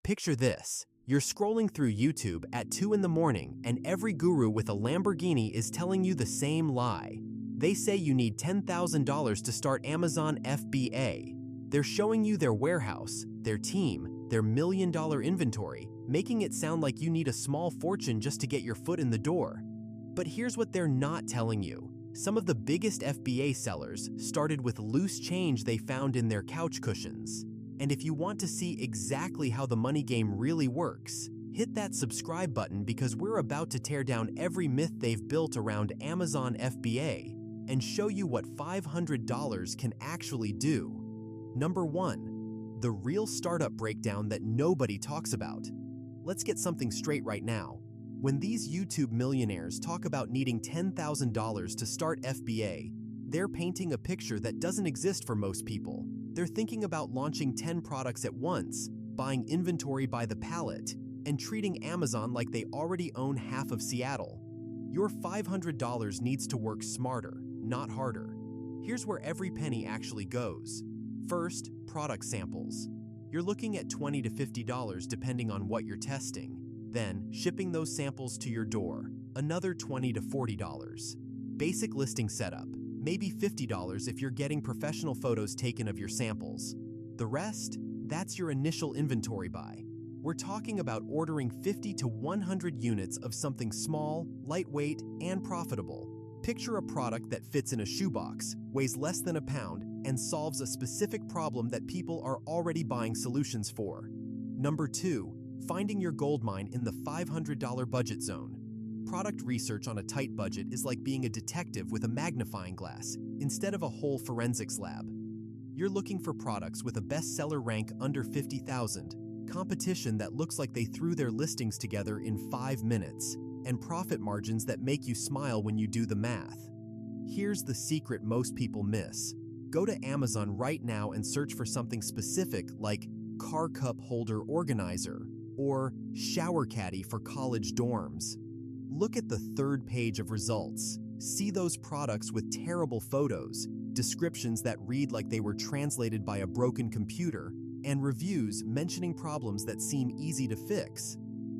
Picture this. You're scrolling through YouTube at 2 in the morning and every guru with a Lamborghini is telling you the same lie. They say you need $10,000 to start Amazon FBA. They're showing you their warehouse, their team, their million-dollar inventory, making it sound like you need a small fortune just to get your foot in the door. But here's what they're not telling you. Some of the biggest FBA sellers started with loose change they found in their couch cushions. And if you want to see exactly how the money game really works, hit that subscribe button because we're about to tear down every myth they've built around Amazon FBA and show you what $500 can actually do. Number 1. The real startup breakdown that nobody talks about. Let's get something straight right now. When these YouTube millionaires talk about needing $10,000 to start FBA, they're painting a picture that doesn't exist for most people. They're thinking about launching 10 products at once, buying inventory by the pallet, and treating Amazon like they already own half of Seattle. Your $500 needs to work smarter, not harder. Here's where every penny actually goes. First, product samples. You're looking at $20 to $50 depending on what you're testing. Then, shipping those samples to your door, another $20 to $40. Basic listing setup, maybe $50 if you're getting professional photos taken of your samples. The rest, that's your initial inventory buy. We're talking about ordering 50 to 100 units of something small, lightweight, and profitable. Picture a product that fits in a shoebox, weighs less than a pound, and solves a specific problem that people are already buying solutions for. Number 2. Finding your gold mine in the $500 budget zone. Product research on a tight budget is like being a detective with a magnifying glass instead of a whole forensics lab. You're looking for products with a bestseller rank under 50,000, competition that looks like they threw their listings together in 5 minutes, and profit margins that make you smile when you do the math. Here's the secret most people miss. Go to Amazon right now and search for something specific like car cup holder organizer or shower caddy for college dorms. Look at the third page of results. See those products with terrible photos, descriptions that read like they were translated by a broken computer, and reviews mentioning problems that seem easy to fix.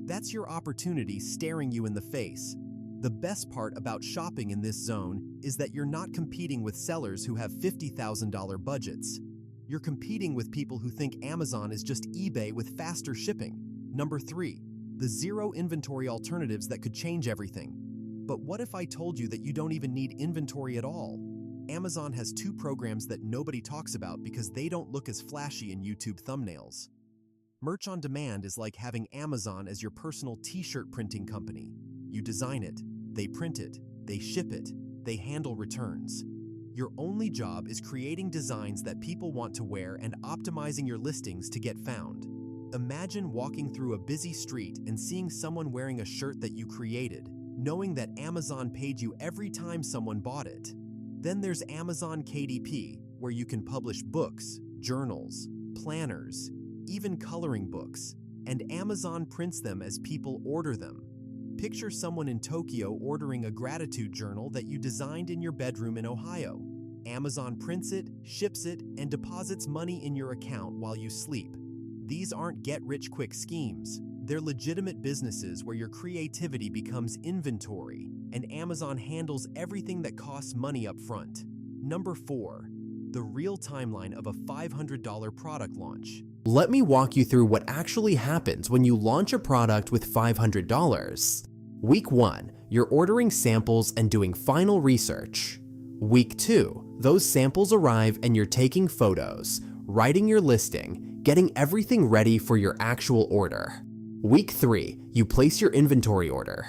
That's your opportunity staring you in the face. The best part about shopping in this zone is that you're not competing with sellers who have $50,000 budgets. You're competing with people who think Amazon is just eBay with faster shipping. Number 3. The zero inventory alternatives that could change everything. But what if I told you that you don't even need inventory at all? Amazon has 2 programs that nobody talks about because they don't look as flashy in YouTube thumbnails. Merch on demand is like having Amazon as your personal t-shirt printing company. You design it, they print it, they ship it, they handle returns. Your only job is creating designs that people want to wear and optimizing your listings to get found. Imagine walking through a busy street and seeing someone wearing a shirt that you created, knowing that Amazon paid you every time someone bought it. Then there's Amazon KDP, where you can publish books, journals, planners, even coloring books, and Amazon prints them as people order them. Picture someone in Tokyo ordering a gratitude journal that you designed in your bedroom in Ohio. Amazon prints it, ships it, and deposits money in your account while you sleep. These aren't get-rich-quick schemes. They're legitimate businesses where your creativity becomes inventory, and Amazon handles everything that costs money up front. Number 4. The real timeline of a $500 product launch. Let me walk you through what actually happens when you launch a product with $500. Week 1, you're ordering samples and doing final research. Week 2, those samples arrive and you're taking photos, writing your listing, getting everything ready for your actual order. Week 3, you place your inventory order.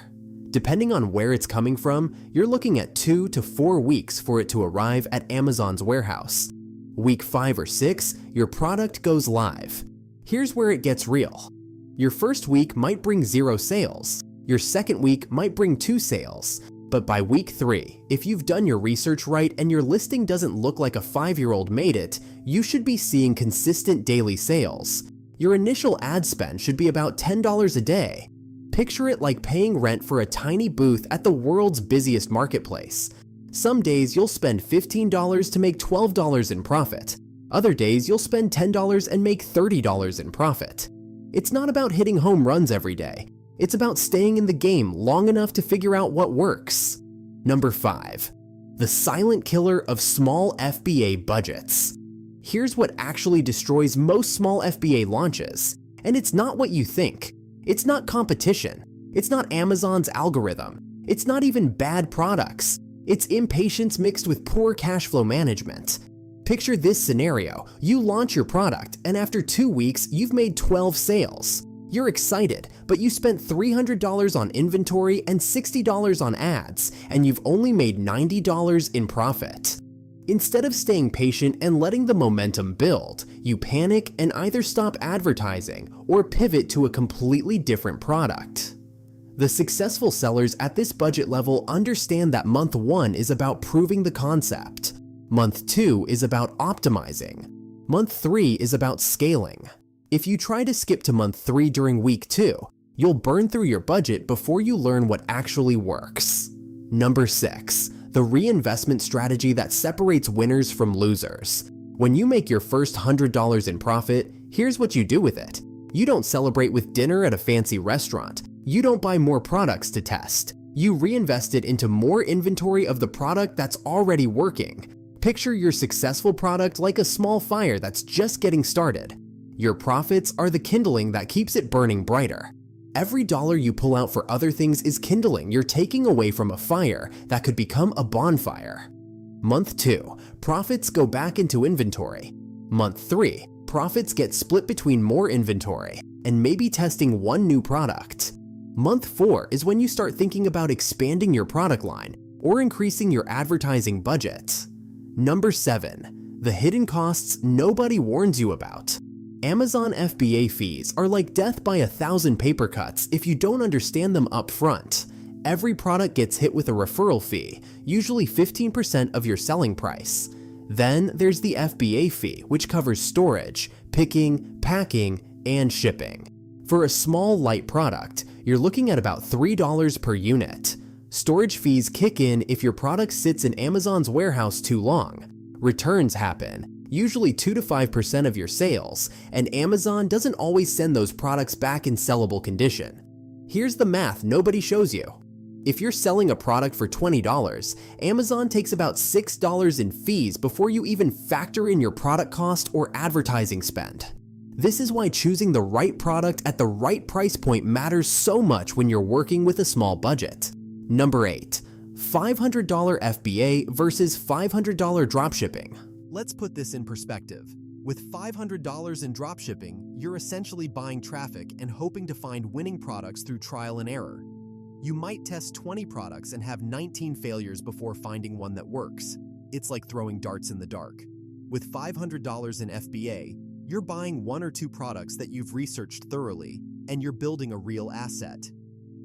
Depending on where it's coming from, you're looking at 2 to 4 weeks for it to arrive at Amazon's warehouse. Week 5 or 6, your product goes live. Here's where it gets real. Your first week might bring 0 sales. Your second week might bring 2 sales. But by week 3, if you've done your research right and your listing doesn't look like a 5-year-old made it, you should be seeing consistent daily sales. Your initial ad spend should be about $10 a day. Picture it like paying rent for a tiny booth at the world's busiest marketplace. Some days you'll spend $15 to make $12 in profit. Other days you'll spend $10 and make $30 in profit. It's not about hitting home runs every day. It's about staying in the game long enough to figure out what works. Number 5. The silent killer of small FBA budgets. Here's what actually destroys most small FBA launches, and it's not what you think. It's not competition. It's not Amazon's algorithm. It's not even bad products. It's impatience mixed with poor cash flow management. Picture this scenario. You launch your product, and after 2 weeks, you've made 12 sales. You're excited, but you spent $300 on inventory and $60 on ads, and you've only made $90 in profit. Instead of staying patient and letting the momentum build, you panic and either stop advertising or pivot to a completely different product. The successful sellers at this budget level understand that month 1 is about proving the concept. Month 2 is about optimizing. Month 3 is about scaling. If you try to skip to month 3 during week 2, you'll burn through your budget before you learn what actually works. Number 6. The reinvestment strategy that separates winners from losers. When you make your first $100 in profit, here's what you do with it. You don't celebrate with dinner at a fancy restaurant. You don't buy more products to test. You reinvest it into more inventory of the product that's already working. Picture your successful product like a small fire that's just getting started. Your profits are the kindling that keeps it burning brighter. Every dollar you pull out for other things is kindling you're taking away from a fire that could become a bonfire. Month 2, profits go back into inventory. Month 3, profits get split between more inventory and maybe testing one new product. Month 4 is when you start thinking about expanding your product line or increasing your advertising budget. Number 7, the hidden costs nobody warns you about. Amazon FBA fees are like death by 1,000 paper cuts if you don't understand them up front. Every product gets hit with a referral fee, usually 15% of your selling price. Then there's the FBA fee, which covers storage, picking, packing, and shipping. For a small, light product, you're looking at about $3 per unit. Storage fees kick in if your product sits in Amazon's warehouse too long. Returns happen, usually 2 to 5% of your sales, and Amazon doesn't always send those products back in sellable condition. Here's the math nobody shows you. If you're selling a product for $20, Amazon takes about $6 in fees before you even factor in your product cost or advertising spend. This is why choosing the right product at the right price point matters so much when you're working with a small budget. Number 8, $500 FBA versus $500 dropshipping. Let's put this in perspective. With $500 in dropshipping, you're essentially buying traffic and hoping to find winning products through trial and error. You might test 20 products and have 19 failures before finding one that works. It's like throwing darts in the dark. With $500 in FBA, you're buying 1 or 2 products that you've researched thoroughly, and you're building a real asset.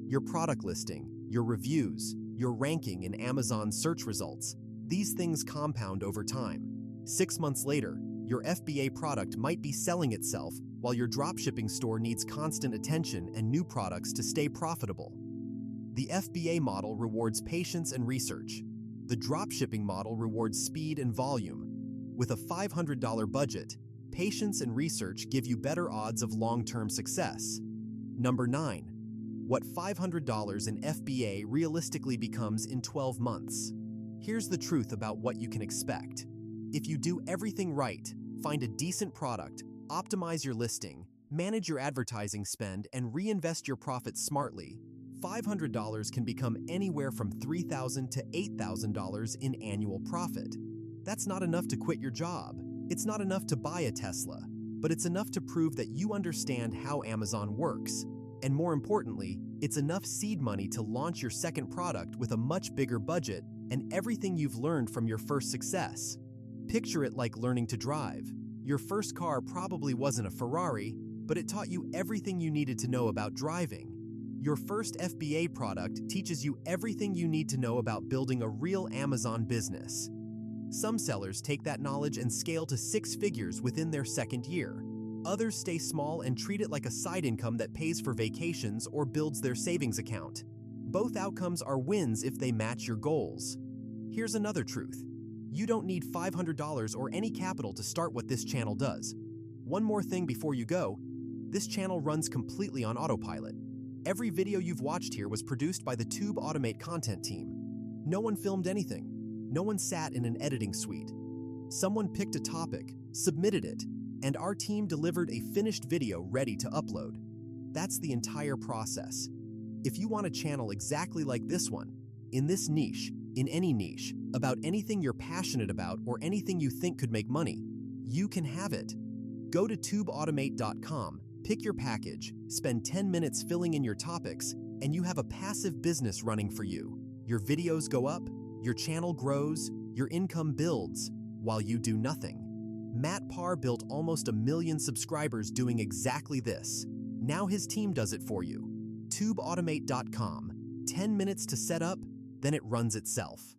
Your product listing, your reviews, your ranking in Amazon search results, these things compound over time. 6 months later, your FBA product might be selling itself while your dropshipping store needs constant attention and new products to stay profitable. The FBA model rewards patience and research. The dropshipping model rewards speed and volume. With a $500 budget, patience and research give you better odds of long-term success. Number 9. What $500 in FBA realistically becomes in 12 months. Here's the truth about what you can expect. If you do everything right, find a decent product, optimize your listing, manage your advertising spend, and reinvest your profits smartly, $500 can become anywhere from $3,000 to $8,000 in annual profit. That's not enough to quit your job. It's not enough to buy a Tesla, but it's enough to prove that you understand how Amazon works. And more importantly, it's enough seed money to launch your second product with a much bigger budget and everything you've learned from your first success. Picture it like learning to drive. Your first car probably wasn't a Ferrari, but it taught you everything you needed to know about driving. Your first FBA product teaches you everything you need to know about building a real Amazon business. Some sellers take that knowledge and scale to 6 figures within their second year. Others stay small and treat it like a side income that pays for vacations or builds their savings account. Both outcomes are wins if they match your goals. Here's another truth. You don't need $500 or any capital to start what this channel does. One more thing before you go. This channel runs completely on autopilot. Every video you've watched here was produced by the TubeAutomate content team. No one filmed anything. No one sat in an editing suite. Someone picked a topic, submitted it, and our team delivered a finished video ready to upload. That's the entire process. If you want a channel exactly like this one, in this niche, in any niche, about anything you're passionate about or anything you think could make money, you can have it. Go to tubeautomate.com, pick your package, spend 10 minutes filling in your topics, and you have a passive business running for you. Your videos go up, your channel grows, your income builds, while you do nothing. Matt Parr built almost 1 million subscribers doing exactly this. Now his team does it for you. TubeAutomate.com. 10 minutes to set up, then it runs itself.